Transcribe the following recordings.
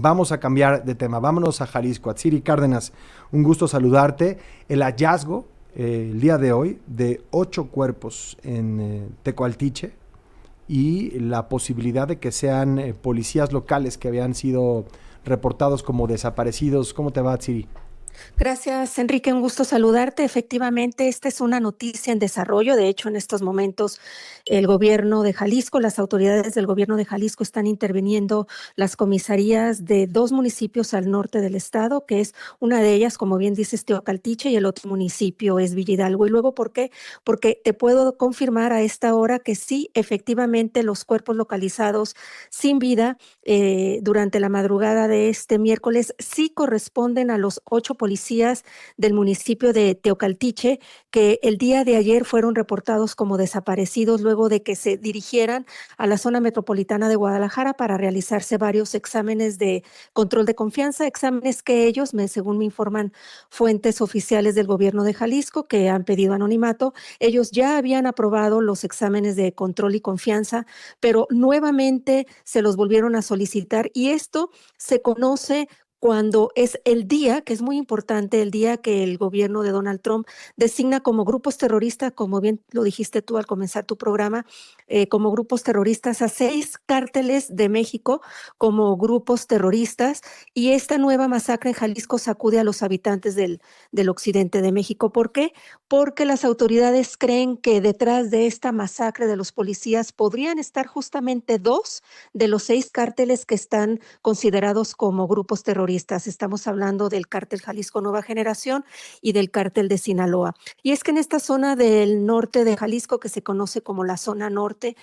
vamos a cambiar de tema, vámonos a Jalisco. Atsiri Cárdenas, un gusto saludarte. El hallazgo el día de hoy de 8 cuerpos en Tecoaltiche y la posibilidad de que sean policías locales que habían sido reportados como desaparecidos. ¿Cómo te va, Atsiri? Gracias, Enrique. Un gusto saludarte. Efectivamente, esta es una noticia en desarrollo. De hecho, en estos momentos, el gobierno de Jalisco, las autoridades del gobierno de Jalisco están interviniendo las comisarías de 2 municipios al norte del estado, que es una de ellas, como bien dices, Teocaltiche, y el otro municipio es Villa Hidalgo. ¿Y luego por qué? Porque te puedo confirmar a esta hora que sí, efectivamente, los cuerpos localizados sin vida durante la madrugada de este miércoles sí corresponden a los 8 policías del municipio de Teocaltiche, que el día de ayer fueron reportados como desaparecidos luego de que se dirigieran a la zona metropolitana de Guadalajara para realizarse varios exámenes de control de confianza, exámenes que ellos, según me informan fuentes oficiales del gobierno de Jalisco, que han pedido anonimato, ellos ya habían aprobado los exámenes de control y confianza, pero nuevamente se los volvieron a solicitar, y esto se conoce cuando es el día, que es muy importante, el día que el gobierno de Donald Trump designa como grupos terroristas, como bien lo dijiste tú al comenzar tu programa, como grupos terroristas a 6 cárteles de México como grupos terroristas, y esta nueva masacre en Jalisco sacude a los habitantes del occidente de México. ¿Por qué? Porque las autoridades creen que detrás de esta masacre de los policías podrían estar justamente 2 de los 6 cárteles que están considerados como grupos terroristas. Estamos hablando del cártel Jalisco Nueva Generación y del cártel de Sinaloa. Y es que en esta zona del norte de Jalisco, que se conoce como la zona norte,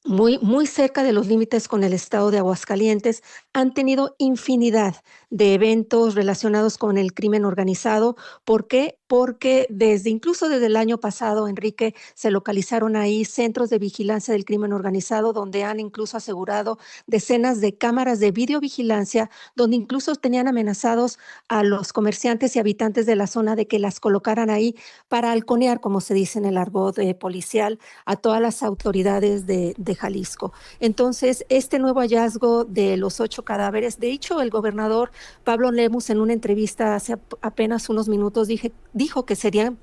muy cerca de los límites con el estado de Aguascalientes, han tenido infinidad de eventos relacionados con el crimen organizado. ¿Por qué? Porque incluso desde el año pasado, Enrique, se localizaron ahí centros de vigilancia del crimen organizado, donde han incluso asegurado decenas de cámaras de videovigilancia, donde incluso tenían amenazados a los comerciantes y habitantes de la zona de que las colocaran ahí para halconear, como se dice en el argot policial, a todas las autoridades de Jalisco. Entonces, este nuevo hallazgo de los 8 cadáveres, de hecho, el gobernador Pablo Lemus en una entrevista hace apenas unos minutos dijo que serían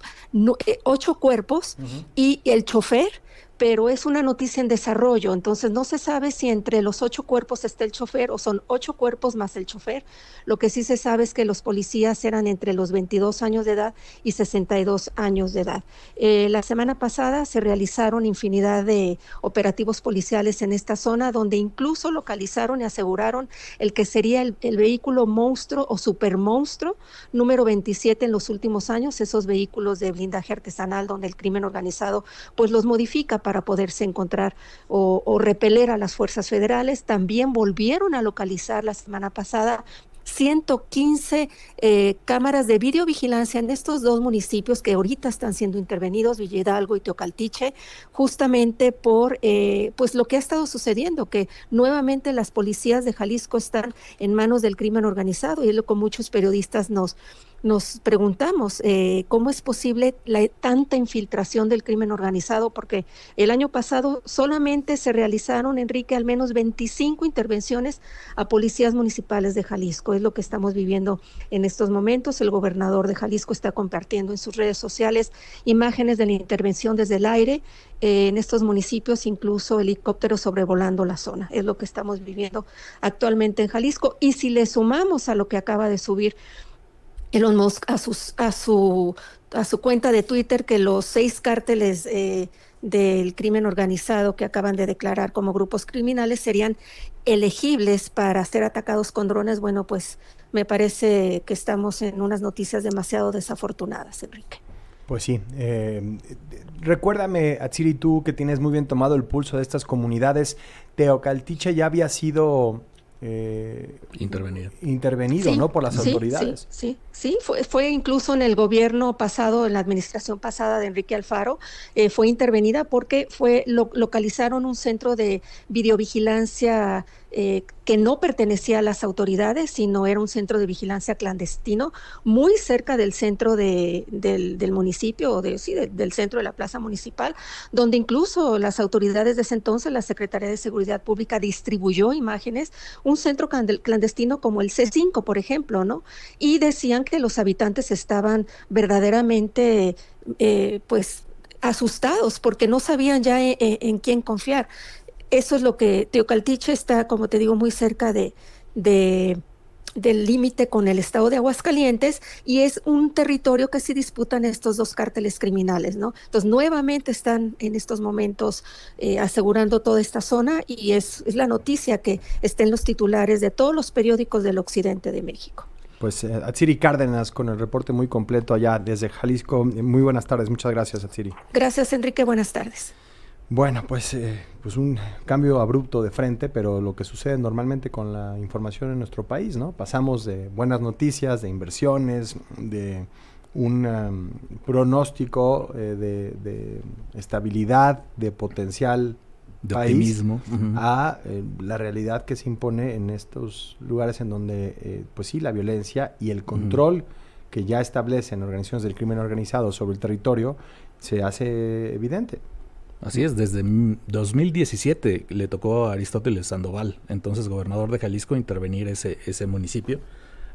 8 cuerpos y el chofer, pero es una noticia en desarrollo, entonces no se sabe si entre los 8 cuerpos está el chofer o son 8 cuerpos más el chofer. Lo que sí se sabe es que los policías eran entre los 22 años de edad y 62 años de edad. La semana pasada se realizaron infinidad de operativos policiales en esta zona, donde incluso localizaron y aseguraron el que sería el vehículo monstruo o supermonstruo número 27 en los últimos años, esos vehículos de blindaje artesanal donde el crimen organizado pues los modifica para poderse encontrar o repeler a las fuerzas federales. También volvieron a localizar la semana pasada 115 cámaras de videovigilancia en estos 2 municipios que ahorita están siendo intervenidos, Villa Hidalgo y Teocaltiche, justamente por pues lo que ha estado sucediendo, que nuevamente las policías de Jalisco están en manos del crimen organizado, y es lo que muchos periodistas nos preguntamos, ¿cómo es posible tanta infiltración del crimen organizado? Porque el año pasado solamente se realizaron, Enrique, al menos 25 intervenciones a policías municipales de Jalisco. Es lo que estamos viviendo en estos momentos. El gobernador de Jalisco está compartiendo en sus redes sociales imágenes de la intervención desde el aire en estos municipios, incluso helicópteros sobrevolando la zona. Es lo que estamos viviendo actualmente en Jalisco. Y si le sumamos a lo que acaba de subir Elon Musk a su cuenta de Twitter, que los 6 cárteles del crimen organizado que acaban de declarar como grupos criminales serían elegibles para ser atacados con drones, bueno, pues me parece que estamos en unas noticias demasiado desafortunadas, Enrique. Pues sí, recuérdame, Atsiri, tú que tienes muy bien tomado el pulso de estas comunidades, Teocaltiche ya había sido intervenido, Sí, ¿no? Por las sí, autoridades. fue incluso en el gobierno pasado, en la administración pasada de Enrique Alfaro, fue intervenida porque localizaron un centro de videovigilancia que no pertenecía a las autoridades, sino era un centro de vigilancia clandestino, muy cerca del centro del municipio, del centro de la plaza municipal, donde incluso las autoridades de ese entonces, la Secretaría de Seguridad Pública, distribuyó imágenes, un centro clandestino clandestino como el C5, por ejemplo, ¿no? Y decían que los habitantes estaban verdaderamente, pues, asustados porque no sabían ya en quién confiar. Eso es lo que Teocaltiche está, como te digo, muy cerca de del límite con el estado de Aguascalientes y es un territorio que se disputan estos dos cárteles criminales, ¿no? Entonces, nuevamente están en estos momentos asegurando toda esta zona y es la noticia que está en los titulares de todos los periódicos del occidente de México. Pues Atsiri Cárdenas con el reporte muy completo allá desde Jalisco. Muy buenas tardes, muchas gracias, Atsiri. Gracias, Enrique, buenas tardes. Bueno, pues un cambio abrupto de frente, pero lo que sucede normalmente con la información en nuestro país, ¿no? Pasamos de buenas noticias, de inversiones, de un pronóstico de estabilidad, de potencial de país, optimismo, a la realidad que se impone en estos lugares en donde, pues sí, la violencia y el control que ya establecen organizaciones del crimen organizado sobre el territorio se hace evidente. Así es, desde 2017 le tocó a Aristóteles Sandoval, entonces gobernador de Jalisco, intervenir ese municipio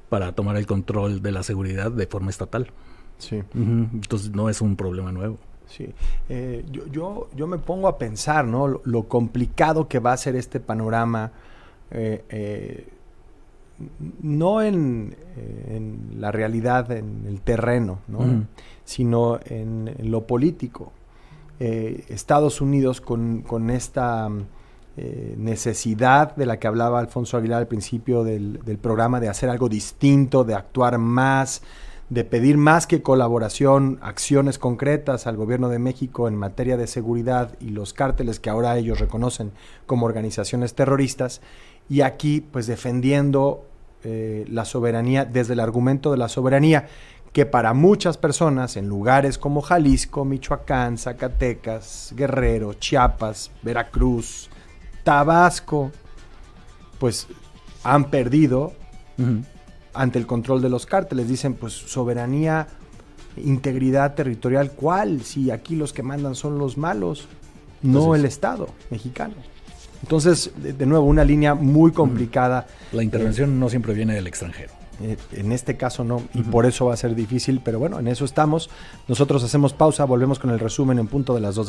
para tomar el control de la seguridad de forma estatal. Sí. Entonces no es un problema nuevo. Sí. Yo me pongo a pensar, ¿no? Lo complicado que va a ser este panorama, no en la realidad, en el terreno, ¿no? Sino en lo político. Estados Unidos con esta necesidad de la que hablaba Alfonso Aguilar al principio del programa, de hacer algo distinto, de actuar más, de pedir más que colaboración, acciones concretas al gobierno de México en materia de seguridad y los cárteles que ahora ellos reconocen como organizaciones terroristas, y aquí pues defendiendo la soberanía desde el argumento de la soberanía, que para muchas personas en lugares como Jalisco, Michoacán, Zacatecas, Guerrero, Chiapas, Veracruz, Tabasco, pues han perdido ante el control de los cárteles. Dicen, pues soberanía, integridad territorial, ¿cuál? Si aquí los que mandan son los malos, no el Estado mexicano. Entonces, de nuevo, una línea muy complicada. La intervención no siempre viene del extranjero. En este caso no, y por eso va a ser difícil, pero bueno, en eso estamos. Nosotros hacemos pausa, volvemos con el resumen en punto de las 2.